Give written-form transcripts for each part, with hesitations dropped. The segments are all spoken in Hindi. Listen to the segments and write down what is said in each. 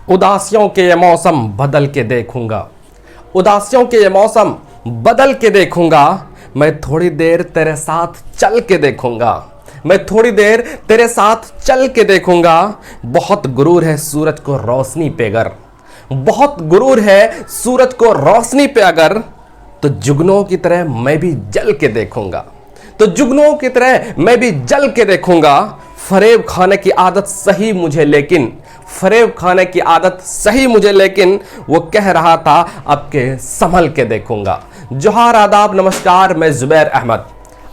उदासियों के ये मौसम बदल के देखूंगा, उदासियों के ये मौसम बदल के देखूंगा। मैं थोड़ी देर तेरे साथ चल के देखूंगा, मैं थोड़ी देर तेरे साथ चल के देखूंगा। बहुत गुरूर है सूरज को रोशनी पे अगर, बहुत गुरूर है सूरज को रोशनी पे अगर, तो जुगनों की तरह मैं भी जल के देखूंगा, तो जुगनों की तरह मैं भी जल के देखूंगा। फरेब खाने की आदत सही मुझे लेकिन, फरेब खाने की आदत सही मुझे लेकिन, वो कह रहा था अब के संभल के देखूंगा। जोहार, आदाब, नमस्कार, मैं जुबैर अहमद।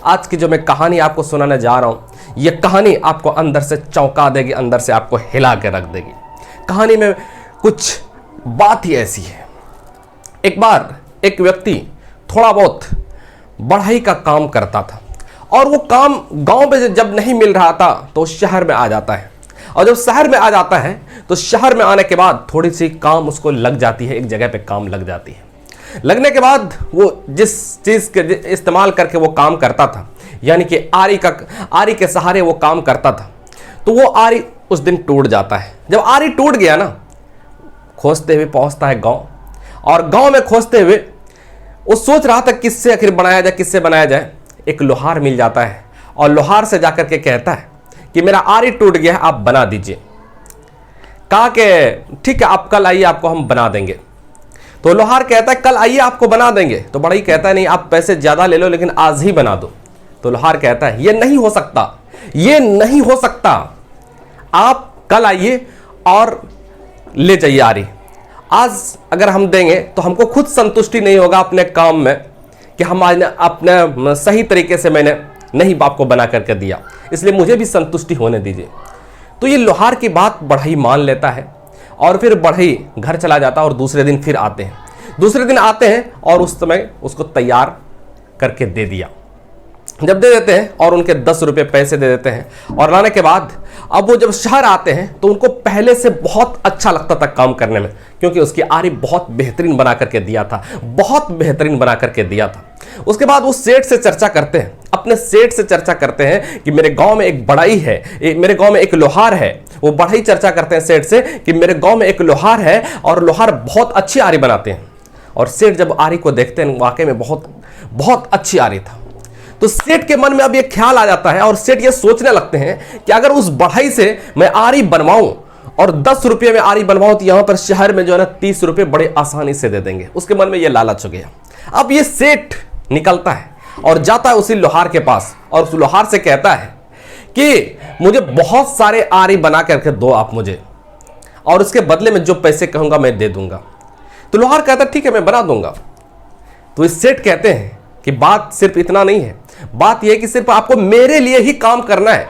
आज की जो मैं कहानी आपको सुनाने जा रहा हूं, ये कहानी आपको अंदर से चौंका देगी, अंदर से आपको हिला के रख देगी। कहानी में कुछ बात ही ऐसी है। एक बार एक व्यक्ति थोड़ा बहुत बढ़ाई का काम करता था और वो काम गांव में जब नहीं मिल रहा था तो शहर में आ जाता है, और जब शहर में आ जाता है तो शहर में आने के बाद थोड़ी सी काम उसको लग जाती है, एक जगह पे काम लग जाती है। लगने के बाद वो जिस चीज़ के इस्तेमाल करके वो काम करता था, यानी कि आरी के सहारे वो काम करता था, तो वो आरी उस दिन टूट जाता है। जब आरी टूट गया ना, खोजते हुए पहुंचता है गांव, और गांव में खोजते हुए वो सोच रहा था किससे आखिर बनाया जाए, किससे बनाया जाए। एक लोहार मिल जाता है और लोहार से जाकर के कहता है कि मेरा आरी टूट गया है, आप बना दीजिए। कहा कि ठीक है, आप कल आइए, आपको हम बना देंगे। तो लोहार कहता है कल आइए, आपको बना देंगे। तो बड़ा ही कहता है नहीं, आप पैसे ज़्यादा ले लो लेकिन आज ही बना दो। तो लोहार कहता है ये नहीं हो सकता, ये नहीं हो सकता, आप कल आइए और ले जाइए आरी। आज अगर हम देंगे तो हमको खुद संतुष्टि नहीं होगा अपने काम में कि हम आज अपने सही तरीके से मैंने नहीं आपको बना करके दिया, इसलिए मुझे भी संतुष्टि होने दीजिए। तो ये लोहार की बात बढ़ई मान लेता है और फिर बढ़ई घर चला जाता है। और दूसरे दिन फिर आते हैं, दूसरे दिन आते हैं और उस समय उसको तैयार करके दे दिया। जब दे देते हैं और उनके 10 रुपये पैसे दे देते हैं, और लाने के बाद अब वो जब शहर आते हैं तो उनको पहले से बहुत अच्छा लगता था काम करने में, क्योंकि उसकी आरी बहुत बेहतरीन बना करके दिया था, बहुत बेहतरीन बना करके दिया था। उसके बाद वो सेठ से चर्चा करते हैं, अपने सेठ से चर्चा करते हैं कि मेरे गांव में एक बढ़ई है, मेरे गांव में एक लोहार है। वो बढ़ई चर्चा करते हैं सेठ से कि मेरे गांव में एक लोहार है और लोहार बहुत अच्छी आरी बनाते हैं। और सेठ जब आरी को देखते हैं, वाकई में बहुत बहुत अच्छी आरी था। तो सेठ के मन में अब ये ख्याल आ जाता है और सेठ ये सोचने लगते हैं कि अगर उस बढ़ई से मैं आरी बनवाऊं और 10 रुपये में आरी बनवाऊं तो यहां पर शहर में जो है ना 30 रुपये बड़े आसानी से दे देंगे। उसके मन में ये लालच हो गया। अब ये सेठ निकलता है और जाता है उसी लोहार के पास, और उस लोहार से कहता है कि मुझे बहुत सारे आरी बना करके दो आप मुझे, और उसके बदले में जो पैसे कहूंगा मैं दे दूंगा। तो लोहार कहता है ठीक है, मैं बना दूंगा। तो इस सेठ कहते हैं कि बात सिर्फ इतना नहीं है, बात यह कि सिर्फ आपको मेरे लिए ही काम करना है,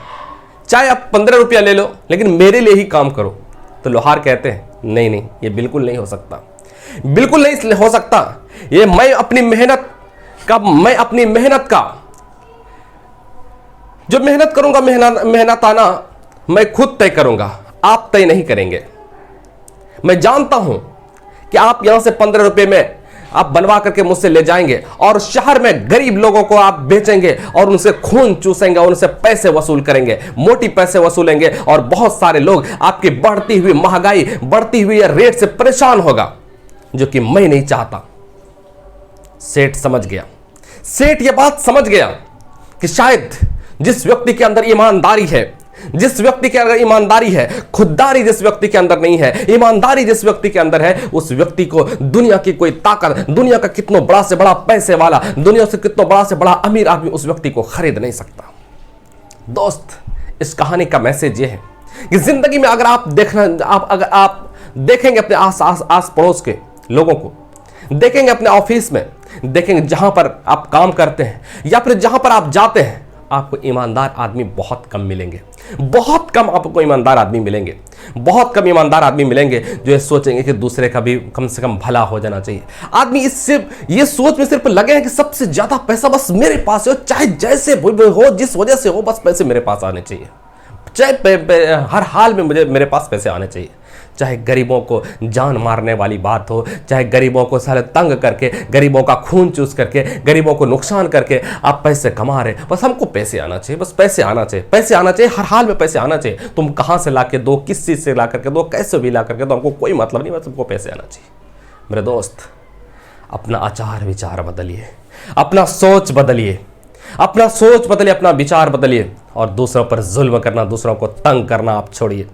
चाहे आप 15 रुपया ले लो लेकिन मेरे लिए ही काम करो। तो लोहार कहते हैं नहीं नहीं, ये बिल्कुल नहीं हो सकता, बिल्कुल नहीं हो सकता। ये मैं अपनी मेहनत का जो मेहनत करूंगा, मेहनताना मैं खुद तय करूंगा, आप तय नहीं करेंगे। मैं जानता हूं कि आप यहां से 15 रुपये में आप बनवा करके मुझसे ले जाएंगे और शहर में गरीब लोगों को आप बेचेंगे और उनसे खून चूसेंगे और उनसे पैसे वसूल करेंगे, मोटी पैसे वसूलेंगे, और बहुत सारे लोग आपकी बढ़ती हुई महंगाई, बढ़ती हुई रेट से परेशान होगा, जो कि मैं नहीं चाहता। सेठ समझ गया, सेठ यह बात समझ गया कि शायद जिस व्यक्ति के अंदर ईमानदारी है, जिस व्यक्ति के अंदर ईमानदारी है, खुददारी जिस व्यक्ति के अंदर नहीं है, ईमानदारी जिस व्यक्ति के अंदर है, उस व्यक्ति को दुनिया की कोई ताकत, दुनिया का कितना बड़ा से बड़ा पैसे वाला, दुनिया से कितना बड़ा से बड़ा अमीर आदमी उस व्यक्ति को खरीद नहीं सकता। दोस्त, इस कहानी का मैसेज ये है कि जिंदगी में अगर आप देखेंगे अपने आस पड़ोस के लोगों को, देखेंगे अपने ऑफिस में, देखेंगे जहां पर आप काम करते हैं या फिर जहां पर आप जाते हैं, आपको ईमानदार आदमी बहुत कम मिलेंगे, बहुत कम आपको ईमानदार आदमी मिलेंगे, बहुत कम ईमानदार आदमी मिलेंगे जो ये सोचेंगे कि दूसरे का भी कम से कम भला हो जाना चाहिए। आदमी इससे ये सोच में सिर्फ लगे हैं कि सबसे ज्यादा पैसा बस मेरे पास हो, चाहे जैसे हो, जिस वजह से हो, बस पैसे मेरे पास आने चाहिए, चाहे हर हाल में मुझे मेरे पास पैसे आने चाहिए। चाहे गरीबों को जान मारने वाली बात हो, चाहे गरीबों को साले तंग करके, गरीबों का खून चूस करके, गरीबों को नुकसान करके आप पैसे कमा रहे। बस हमको पैसे आना चाहिए, बस पैसे आना चाहिए, पैसे आना चाहिए, हर हाल में पैसे आना चाहिए। तुम कहाँ से ला के दो, किस चीज़ से ला करके दो, कैसे भी ला करके दो, हमको कोई मतलब नहीं, बस हमको पैसे आना चाहिए। मेरे दोस्त, अपना आचार विचार बदलिए, अपना सोच बदलिए, अपना सोच बदलिए, अपना विचार बदलिए और दूसरों पर जुल्म करना, दूसरों को तंग करना आप छोड़िए।